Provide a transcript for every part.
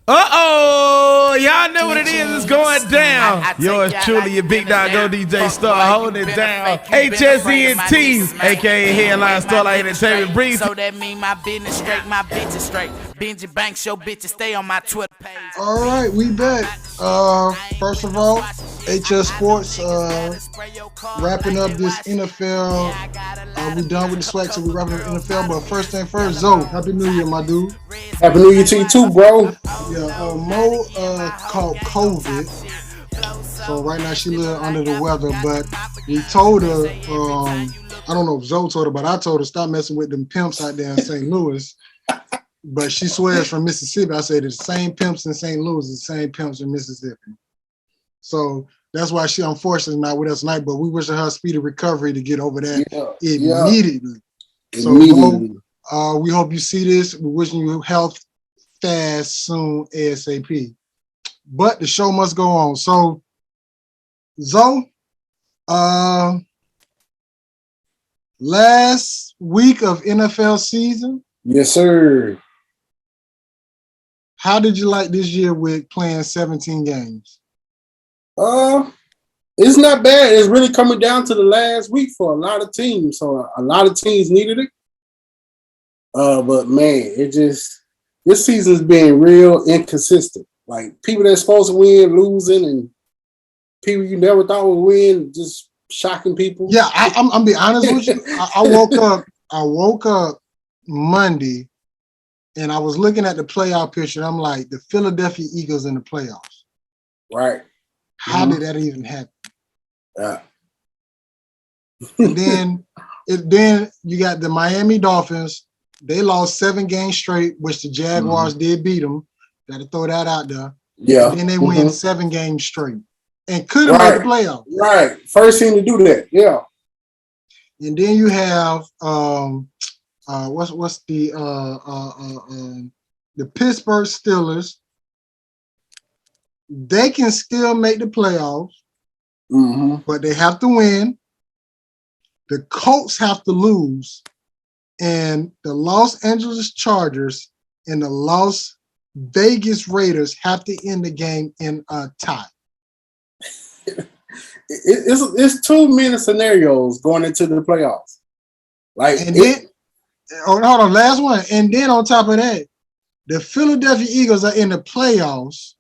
Y'all know what it is. It's going down. Yours truly, your big dog, go DJ Star, holding it down. HSENT, aka Headline Starlight Entertainment, brings. So that mean my business straight, my bitches straight. Benji Banks, your bitches stay on my Twitter page. All right, we back. First of all, HS Sports wrapping up this NFL. We done with the swag, so we wrapping up NFL. But first thing first, Zoe, Happy New Year, my dude. Happy New Year to you too, bro. Yeah, Mo caught COVID, so right now she a little under the weather. But we told her, I don't know if Zoe told her, but I told her stop messing with them pimps out there in St. Louis. But she swears from Mississippi. I said the same pimps in St. Louis, the same pimps in Mississippi. So that's why she unfortunately not with us tonight. But we wish her a speedy recovery to get over that immediately. So we hope you see this. We're wishing you health fast, soon, ASAP. But the show must go on. So, Zoe, last week of NFL season. Yes, sir. How did you like this year with playing 17 games? It's not bad. It's really coming down to the last week for a lot of teams. So a lot of teams needed it. But man, this season's been real inconsistent. Like people that's supposed to win, losing, and people you never thought would win, just shocking people. Yeah, I'm be honest with you. I woke up Monday and I was looking at the playoff picture. And I'm like, the Philadelphia Eagles in the playoffs. Right. How did that even happen? Yeah. And then you got the Miami Dolphins. They lost 7 games straight, which the Jaguars did beat them. Got to throw that out there. Yeah. And then they win 7 games straight and could have made the playoffs. Right. First team to do that. Yeah. And then you have what's the Pittsburgh Steelers. They can still make the playoffs, but they have to win. The Colts have to lose, and the Los Angeles Chargers and the Las Vegas Raiders have to end the game in a tie. It's too many scenarios going into the playoffs. Hold on, last one. And then on top of that, the Philadelphia Eagles are in the playoffs,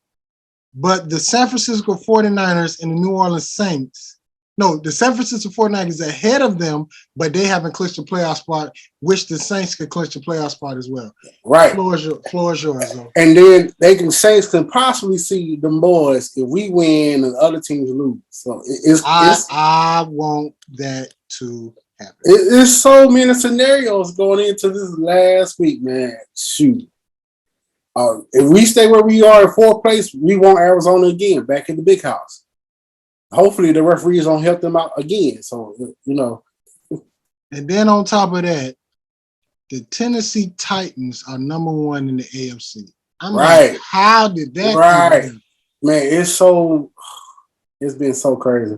but the San Francisco 49ers and the New Orleans Saints, the San Francisco 49ers are ahead of them, but they haven't clinched the playoff spot, which the Saints could clinch the playoff spot as well. Right. Floor is yours, though. And then Saints can possibly see them boys if we win and other teams lose. So I want that to happen. It's so many scenarios going into this last week, man. Shoot. If we stay where we are in 4th place, we want Arizona again, back in the big house. Hopefully the referees don't help them out again. So, And then on top of that, the Tennessee Titans are number 1 in the AFC. I'm like, how did that happen? Man, it's been so crazy.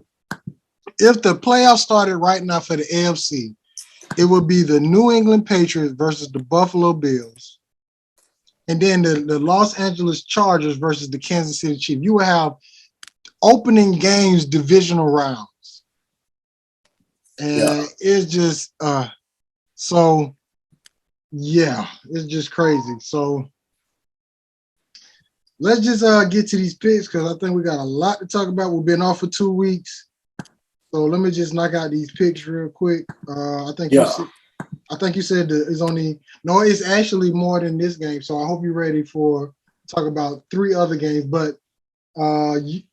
If the playoffs started right now for the AFC, it would be the New England Patriots versus the Buffalo Bills. And then the Los Angeles Chargers versus the Kansas City Chiefs. You would have opening games, divisional rounds. And it's just, it's just crazy. So let's just get to these picks because I think we got a lot to talk about. We've been off for 2 weeks. So let me just knock out these picks real quick. I think you said it's actually more than this game. So I hope you're ready for talk about 3 other games. But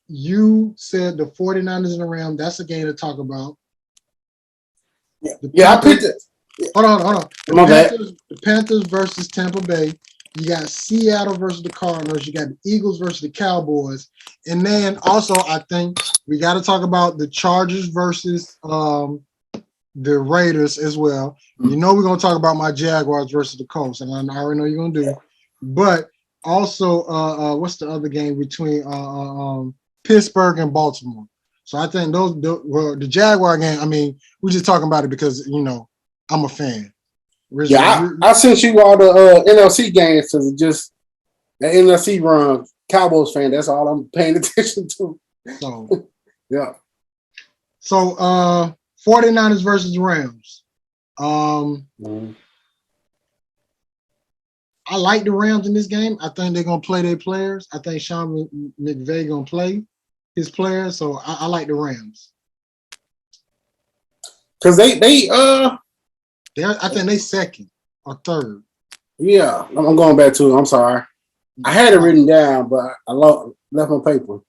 you said the 49ers and the Rams. That's a game to talk about. I picked it. Hold on. The Panthers versus Tampa Bay. You got Seattle versus the Cardinals. You got the Eagles versus the Cowboys. And then also, I think we got to talk about the Chargers versus the Raiders as well. You know we're going to talk about my Jaguars versus the Colts, and I already know you're going to do it. But also, what's the other game between Pittsburgh and Baltimore? So I think the Jaguar game, I mean, we're just talking about it because, I'm a fan. I sent you all the NFC games to just The NFC run, Cowboys fan. That's all I'm paying attention to. So yeah. So 49ers versus Rams. I like the Rams in this game. I think they're gonna play their players. I think Sean McVay gonna play his players. So I like the Rams. Cause I think they second or third. Yeah, I'm going back to it. I'm sorry. I had it written down, but I left my paper.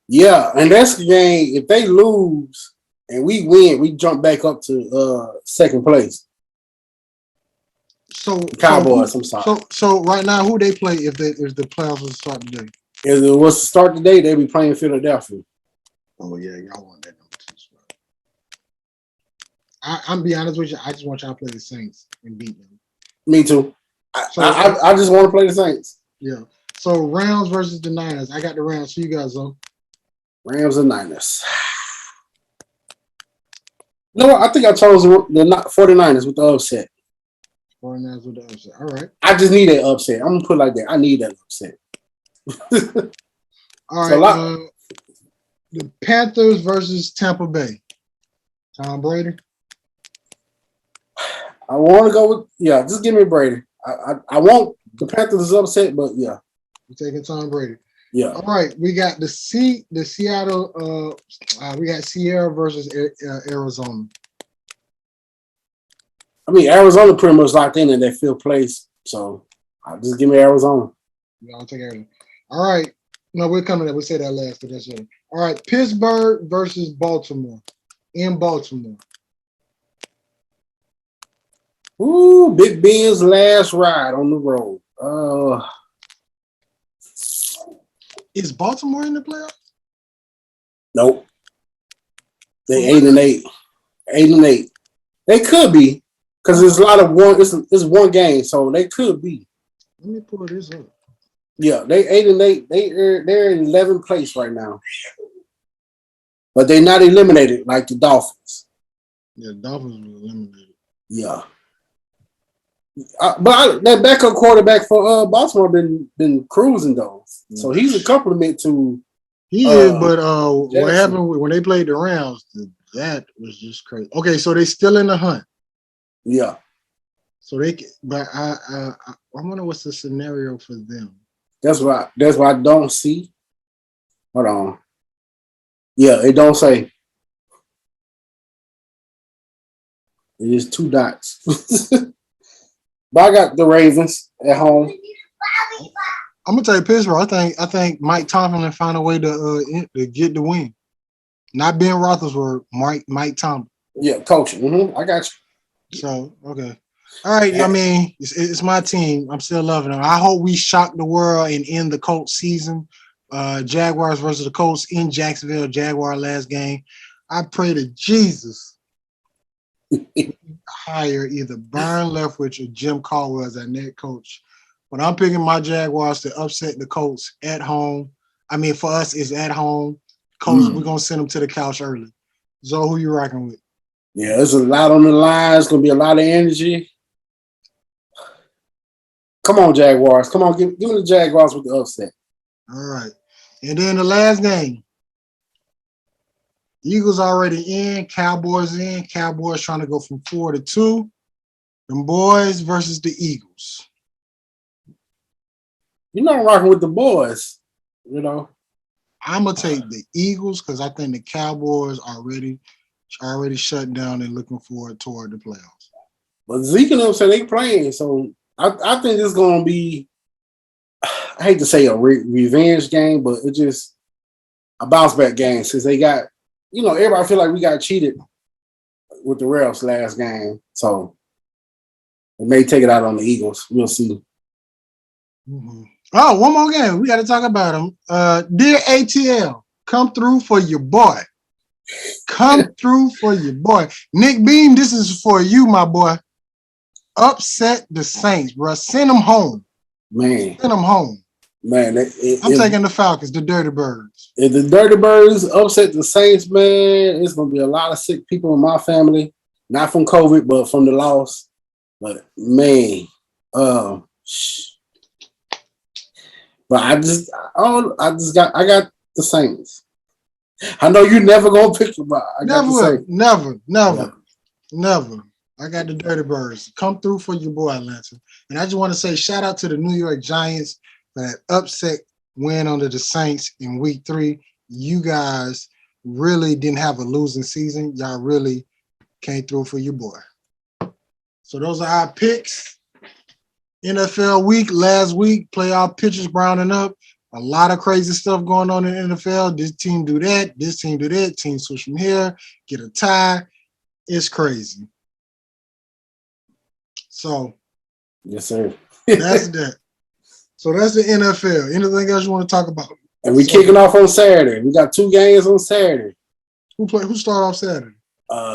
Yeah, and that's the game. If they lose and we win, we jump back up to second place. So Cowboys. I'm sorry. So right now, who they play if the playoffs will start today? If it was to start today, they'd be playing Philadelphia. Oh yeah, y'all want that number 2 spot. I'm be honest with you. I just want y'all to play the Saints and beat them. Me too. I just want to play the Saints. Yeah. So Rams versus the Niners. I got the Rams. Who you guys on? Rams and Niners. No, I think I chose the 49ers with the upset. 49ers with the upset. All right. I just need that upset. I'm gonna put it like that. I need that upset. All right. The Panthers versus Tampa Bay. Tom Brady. I want to go with just give me Brady. I want the Panthers upset, but yeah, we're taking Tom Brady. Yeah. All right, we got the Seattle. We got Sierra versus Arizona. I mean, Arizona pretty much locked in their fifth place, so just give me Arizona. Yeah, I'll take Arizona. All right. No, we're coming up. We'll say that last, but that's it. All right, Pittsburgh versus Baltimore. In Baltimore. Ooh, Big Ben's last ride on the road. Is Baltimore in the playoffs? Nope. They 8-8. 8-8. They could be, because there's a lot of one. It's one game, so they could be. Let me pull this up. Yeah, they 8-8. They're in 11th place right now, but they're not eliminated like the Dolphins. Yeah, the Dolphins were eliminated. Yeah. But that backup quarterback for Baltimore been cruising though, so he's a compliment to. He is, but what happened when they played the Rams? That was just crazy. Okay, so they still in the hunt. Yeah. So but I wonder what's the scenario for them. That's why I don't see. Hold on. Yeah, it don't say. It is 2 dots. But I got the Ravens at home. I'm gonna tell you, Pittsburgh. I think Mike Tomlin found a way to get the win. Not Ben Roethlisberger, Mike Tomlin. Yeah, coaching. Mm-hmm. I got you. So okay, all right. I mean, it's my team. I'm still loving them. I hope we shock the world and end the Colts season. Jaguars versus the Colts in Jacksonville. Jaguar last game. I pray to Jesus. Hire either Byron Leftwich or Jim Caldwell as our net coach. But I'm picking my Jaguars to upset the Colts at home. I mean, for us, it's at home. Colts, we're going to send them to the couch early. Zoe, who you rocking with? Yeah, there's a lot on the line. It's going to be a lot of energy. Come on, Jaguars. Come on, give me the Jaguars with the upset. All right. And then the last game. Eagles already in, Cowboys in. Cowboys trying to go from 4 to 2. Them boys versus the Eagles. You're not rocking with the boys, you know. I'm gonna take the Eagles because I think the Cowboys are already shut down and looking forward toward the playoffs. But Zeke and them say they playing, so I think it's gonna be. I hate to say a revenge game, but it's just a bounce back game since they got. Everybody feel like we got cheated with the refs last game. So we may take it out on the Eagles. We'll see. Mm-hmm. Oh, one more game. We got to talk about them. Dear ATL, come through for your boy. Come through for your boy. Nick Beam, this is for you, my boy. Upset the Saints, bro. Send them home. Man. Send them home. Man, I'm taking the Falcons, the Dirty Birds. If the Dirty Birds upset the Saints, man, it's going to be a lot of sick people in my family. Not from COVID, but from the loss. But, man, But I got the Saints. I know you never gonna pick them, but I got the Saints. Never. I got the Dirty Birds. Come through for your boy, Atlanta. And I just want to say shout out to the New York Giants for that upset win under the Saints in week 3. You guys really didn't have a losing season. Y'all really came through for your boy. So those are our picks. NFL week, last week, playoff pitchers rounding up. A lot of crazy stuff going on in the NFL. This team do that. This team do that. Team switch from here. Get a tie. It's crazy. So, yes, sir. That's that. So that's the NFL. Anything else you want to talk about? And we kicking off on Saturday. We got 2 games on Saturday. Who start off Saturday?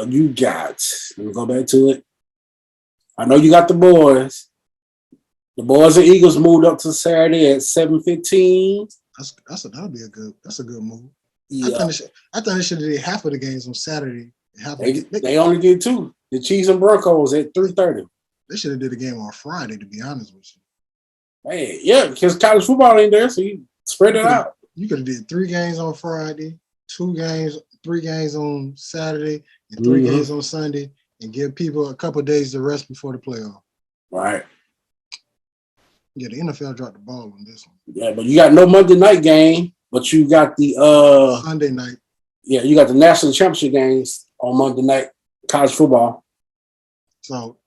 You got. Let me go back to it. I know you got the boys. The boys and Eagles moved up to Saturday at 7:15. That's a good move. Yeah. I think they should have did half of the games on Saturday. They only did 2. The Chiefs and Broncos at 3:30. They should have did a game on Friday, to be honest with you. Hey, yeah, because college football ain't there, so you spread it out. You could have did 3 games on Friday, 3 games on Saturday, and 3 games on Sunday, and give people a couple of days to rest before the playoff. Right. Yeah, the NFL dropped the ball on this one. Yeah, but you got no Monday night game, but you got the Sunday night. Yeah, you got the national championship games on Monday night, college football. So,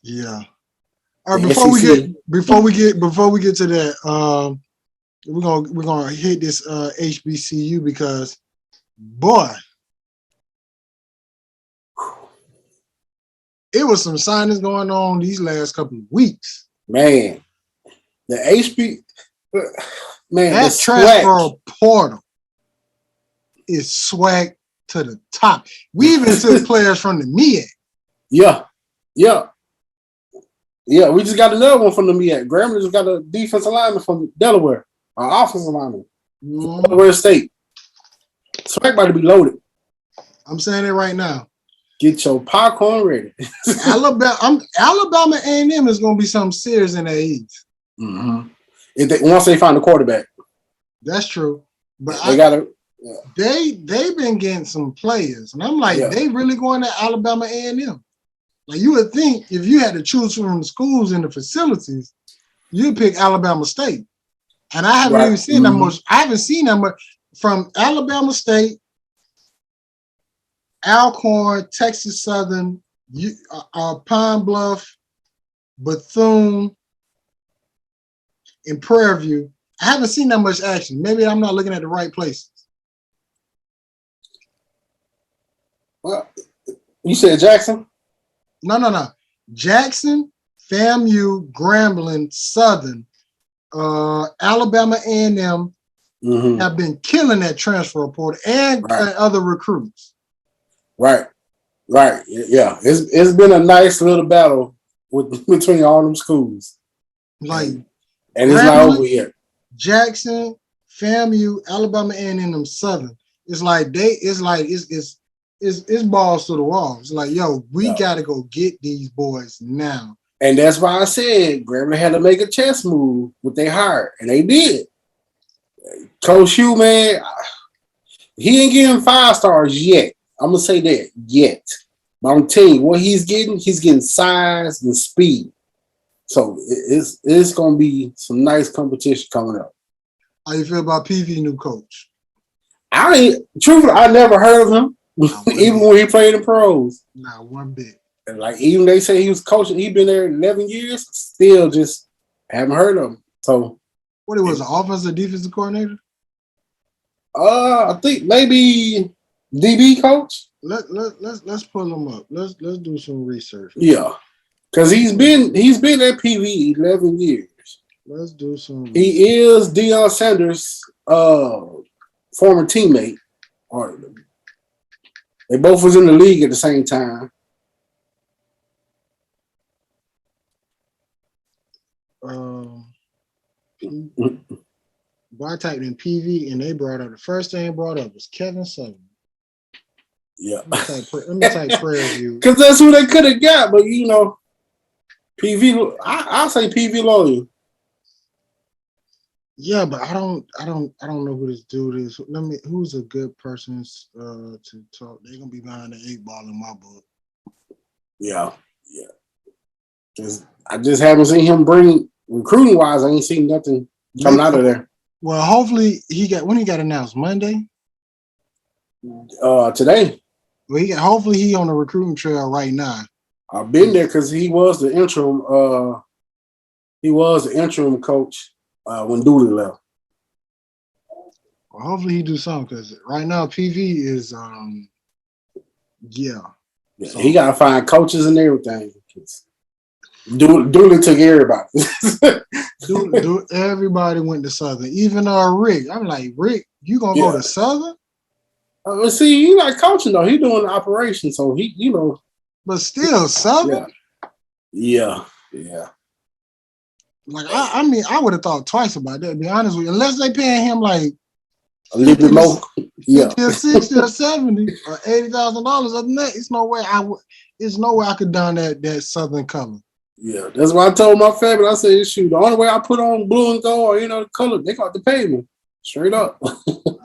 yeah. All right, before we get to that, we're gonna hit this HBCU because, boy, it was some signings going on these last couple of weeks. Man, the that transfer portal is swag to the top. We even took players from the MEAC. Yeah, we just got another one from the MEAC. Grambling just got a defensive lineman from Delaware, an offensive lineman, Delaware State. Swag about to be loaded. I'm saying it right now. Get your popcorn ready. Alabama A&M is going to be something serious in the East. Mm-hmm. Once they find a quarterback. That's true. But they've been getting some players. And I'm like, they really going to Alabama A&M. Like, you would think if you had to choose from the schools and the facilities, you'd pick Alabama State. And I haven't even seen that much. I haven't seen that much from Alabama State, Alcorn, Texas Southern, Pine Bluff, Bethune, and Prairie View. I haven't seen that much action. Maybe I'm not looking at the right places. Well, you said Jackson? No. Jackson, FAMU, Grambling, Southern, Alabama A&M have been killing that transfer report and other recruits. Right. Yeah. It's been a nice little battle between all them schools. And it's not over yet. Jackson, FAMU, Alabama A&M, Southern. It's balls to the wall. It's like, we got to go get these boys now. And that's why I said Grambling had to make a chess move with their hire, and they did. Coach Hugh, man, he ain't getting 5 stars yet. I'm going to say that, yet. But I'm telling you, what he's getting size and speed. So it's going to be some nice competition coming up. How you feel about PV, new coach? Truthfully, I never heard of him, even when he played in pros. Not one bit. And like, even they say he was coaching, he been there 11 years, still just haven't heard of him. So, what he was, an offensive defensive coordinator? I think maybe DB coach. Let's pull him up. Let's do some research. Yeah, because he's been at PV 11 years. Let's do some research. He is Deion Sanders' former teammate, or they both was in the league at the same time. I typed in PV and they brought up the first thing brought up was Kevin Sutherland. Yeah. Let me type Prairie View. Because that's who they could have got, but PV, I'll say PV loyal. Yeah, but I don't know who this dude is. Who's a good person to talk? They're gonna be behind the 8 ball in my book. Yeah. I just haven't seen him bring recruiting wise. I ain't seen nothing coming out of there. Well, hopefully he got announced Monday. Today. Well, hopefully he on the recruiting trail right now. I've been there because he was the interim. He was the interim coach when Dooley left. Well, hopefully he do something because right now PV is So, he got to find coaches and everything. Dooley took everybody. Everybody went to Southern, even Rick. I'm like, Rick, you gonna go to Southern? See, he like coaching though. He doing the operation, so he, but still Southern. Yeah. Like I would have thought twice about that. To be honest with you, unless they paying him like a little bit more, 50 or 60 or 70 or $80,000. Other than that, it's no way I could don that Southern color. Yeah, that's why I told my family. I said, shoot, the only way I put on blue and gold, or the color, they got to pay me straight up.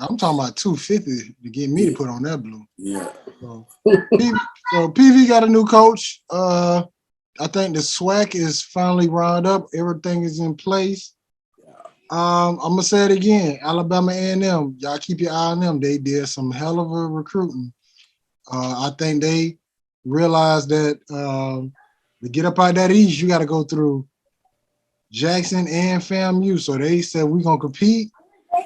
I'm talking about $250 to get me to put on that blue. Yeah. So PV got a new coach. I think the SWAC is finally rounded up. Everything is in place. I'm gonna say it again. Alabama A&M, y'all keep your eye on them. They did some hell of a recruiting. I think they realized that to get up out that east, you got to go through Jackson and FAMU. So they said we're gonna compete.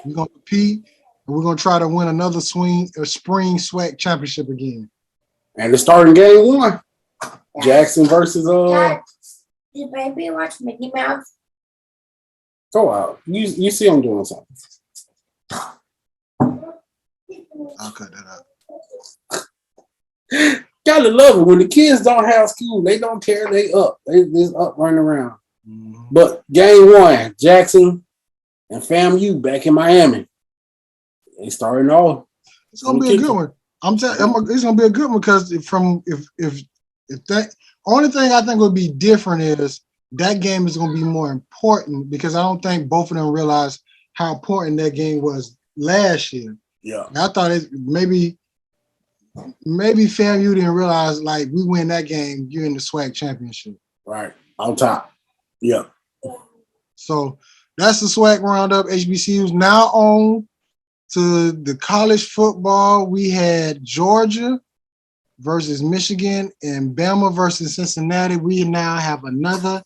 We're gonna compete, and we're gonna try to win another spring SWAC championship again. And the starting game 1, Jackson versus Did baby watch Mickey Mouse? Go out. You see I'm doing something. I'll cut that out. Gotta love it when the kids don't have school. They don't care. They up. They just up running around. Mm-hmm. But game 1, Jackson and FAMU back in Miami. They starting off. It's gonna be a good one. It's gonna be a good one because if that only thing I think would be different is that game is gonna be more important because I don't think both of them realized how important that game was last year. Yeah, and I thought maybe FAMU didn't realize like we win that game, you're in the SWAC championship. Right on top. Yeah. So that's the SWAC roundup. HBCUs now on to the college football. We had Georgia versus Michigan and Bama versus Cincinnati. We now have another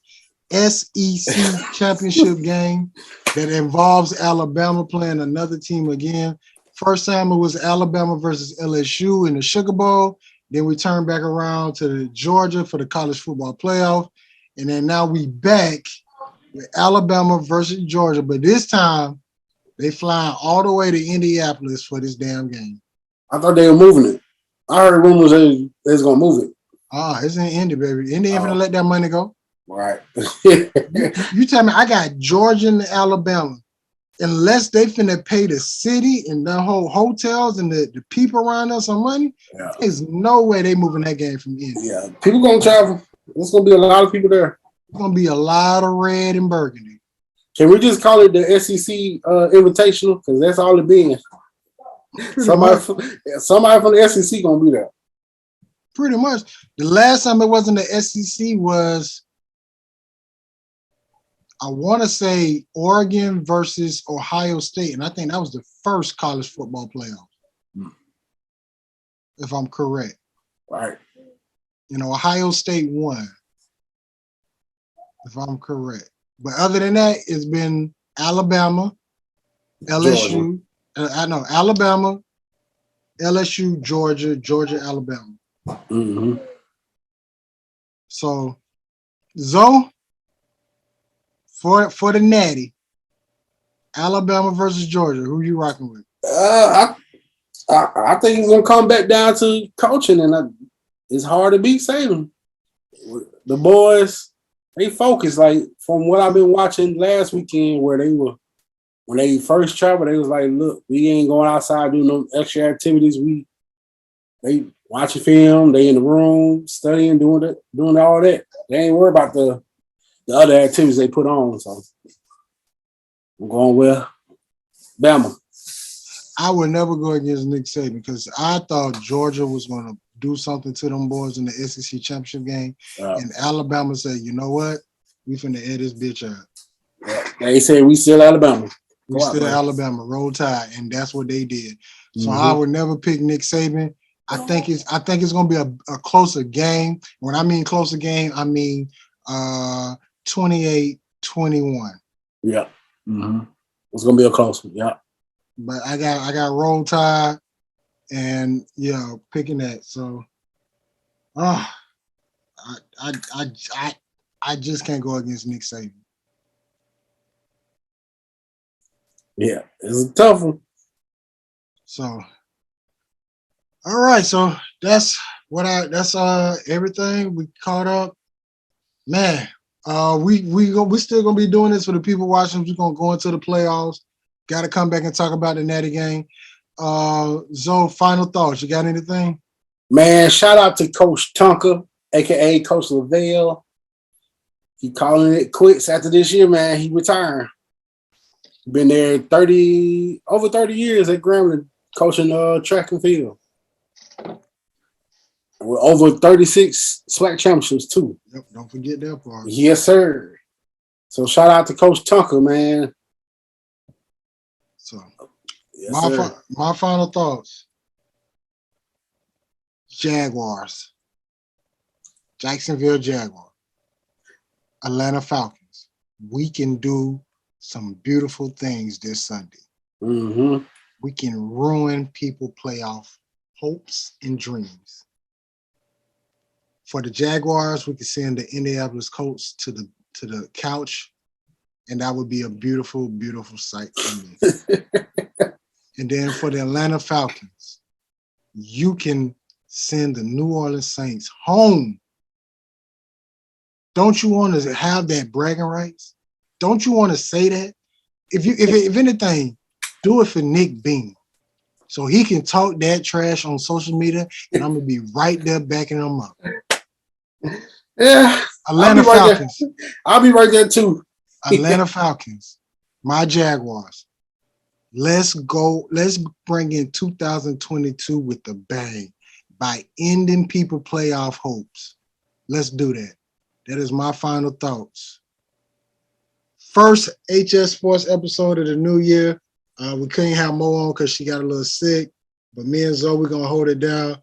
SEC championship game that involves Alabama playing another team again. First time it was Alabama versus LSU in the Sugar Bowl. Then we turned back around to Georgia for the college football playoff. And then now we back with Alabama versus Georgia. But this time, they flying all the way to Indianapolis for this damn game. I thought they were moving it. I heard rumors they was going to move it. It's in Indy, baby. Indy ain't going to let that money go. Right. you tell me I got Georgia and Alabama. Unless they finna pay the city and the whole hotels and the people around us some money, there's no way they moving that game from Indy. Yeah, people going to travel. There's going to be a lot of people there. There's going to be a lot of red and burgundy. Can we just call it the SEC Invitational? Because that's all it been. Somebody from the SEC going to be there. Pretty much. The last time it wasn't the SEC was, I want to say, Oregon versus Ohio State. And I think that was the first college football playoff. If I'm correct. Right. Ohio State won. If I'm correct. But other than that, it's been Alabama, LSU. Alabama, LSU, Georgia, Alabama. Mm-hmm. So, Zoe, for the Natty, Alabama versus Georgia, who you rocking with? I think it's gonna come back down to coaching, and it's hard to beat Saban. The boys, they focus. Like from what I've been watching last weekend, where they were when they first traveled, they was like, "Look, we ain't going outside doing no extra activities. They watching film, they in the room studying, doing all that. They ain't worried about the other activities they put on." So I'm going with Bama. I would never go against Nick Saban because I thought Georgia was going to do something to them boys in the SEC championship game, and Alabama said, "You know what? We finna air this bitch out." They say we still Alabama. We still Alabama. Roll Tide, and that's what they did. So I would never pick Nick Saban. I think it's going to be a closer game. When I mean closer game, I mean 28-21. Yeah. Mm-hmm. It's going to be a close one. Yeah. But I got Roll Tide and picking that. So I just can't go against Nick Saban. Yeah, it's a tough one. So all right, so that's everything. We caught up. Man, we still gonna be doing this for the people watching. We're gonna go into the playoffs. Gotta come back and talk about the Natty game. Zoe, final thoughts. You got anything? Man, shout out to Coach Tonka, aka Coach Lavelle. He calling it quits after this year, man. He retiring. Been there over 30 years at Grambling, coaching track and field. With over 36 SWAC championships too. Yep, don't forget that part. Yes, sir. So shout out to Coach Tonka, man. So yes, my final thoughts. Jaguars. Jacksonville Jaguars. Atlanta Falcons. We can do some beautiful things this Sunday. Mm-hmm. We can ruin people playoff hopes and dreams. For the Jaguars, we can send the Indianapolis Colts to the couch, and that would be a beautiful, beautiful sight for me. And then for the Atlanta Falcons, you can send the New Orleans Saints home. Don't you want to have that bragging rights? Don't you want to say that? If anything, do it for Nick Bean, so he can talk that trash on social media, and I'm gonna be right there backing him up. Yeah, Atlanta Falcons. I'll be right there too. Atlanta Falcons, my Jaguars. Let's go. Let's bring in 2022 with a bang by ending people playoff hopes. Let's do that. That is my final thoughts. First HS Sports episode of the new year. We couldn't have Mo on because she got a little sick, but me and Zoe, we're going to hold it down.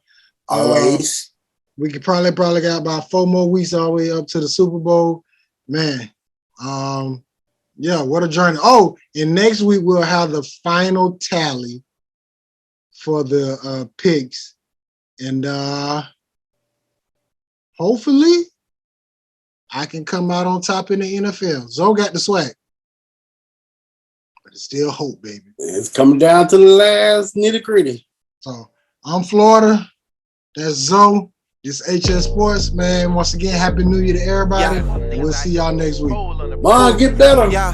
Always. We could probably got about 4 more weeks all the way up to the Super Bowl. Man, what a journey. Oh, and next week we'll have the final tally for the picks. And hopefully I can come out on top in the NFL. Zoe got the swag. But it's still hope, baby. It's coming down to the last nitty-gritty. So I'm Florida. That's Zoe. It's HS Sports, man. Once again, Happy New Year to everybody. And we'll see y'all next week. Mom, get better. Yeah.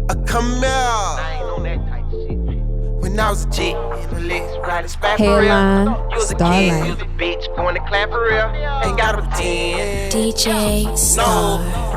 I come out. I ain't on that type of shit. When I was a chick, Hairline, Starlight. You was a bitch going to clap for real. Ain't gotta pretend. DJ Star.